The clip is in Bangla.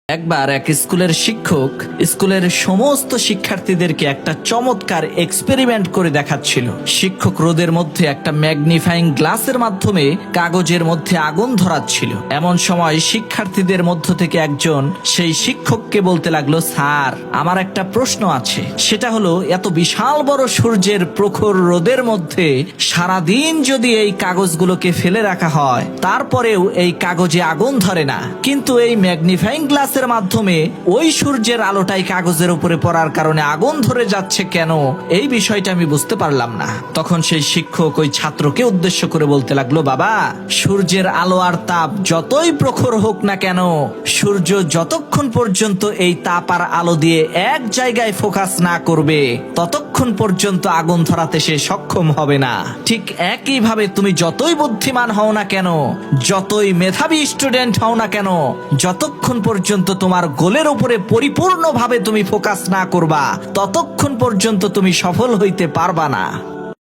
একবার এক স্কুলের শিক্ষক স্কুলের সমস্ত শিক্ষার্থীদেরকে একটা চমৎকার এক্সপেরিমেন্ট করে দেখাচ্ছিল। শিক্ষক রোদের মধ্যে একটা ম্যাগনিফাইং গ্লাসের মাধ্যমে কাগজের মধ্যে আগুন ধরাচ্ছিল। এমন সময় শিক্ষার্থীদের মধ্য থেকে একজন সেই শিক্ষককে বলতে লাগলো, স্যার, আমার একটা প্রশ্ন আছে। সেটা হলো, এত বিশাল বড় সূর্যের প্রখর রোদের মধ্যে সারাদিন যদি এই কাগজগুলোকে ফেলে রাখা হয়, তারপরেও এই কাগজে আগুন ধরে না, কিন্তু এই ম্যাগনিফাইং গ্লাস এর মাধ্যমে ওই সূর্যের আলোটাই কাগজের উপরে পড়ার কারণে আগুন ধরে যাচ্ছে কেন? এই বিষয়টা আমি বুঝতে পারলাম না। তখন সেই শিক্ষক ওই ছাত্রকে উদ্দেশ্য করে বলতে লাগলো, বাবা, সূর্যের আলো আর তাপ যতই প্রখর হোক না কেন, সূর্য যতক্ষণ পর্যন্ত এই তাপ আর আলো দিয়ে এক জায়গায় ফোকাস না করবে, ততক্ষণ পর্যন্ত আগুন ধরাতে সে সক্ষম হবে না। ঠিক একই ভাবে তুমি যতই বুদ্ধিমান হও না কেন, যতই মেধাবী স্টুডেন্ট হও না কেন, যতক্ষণ পর্যন্ত তোমার গোলের উপরে পরিপূর্ণভাবে তুমি ফোকাস না করবা, ততক্ষণ পর্যন্ত তুমি সফল হইতে পারবা না।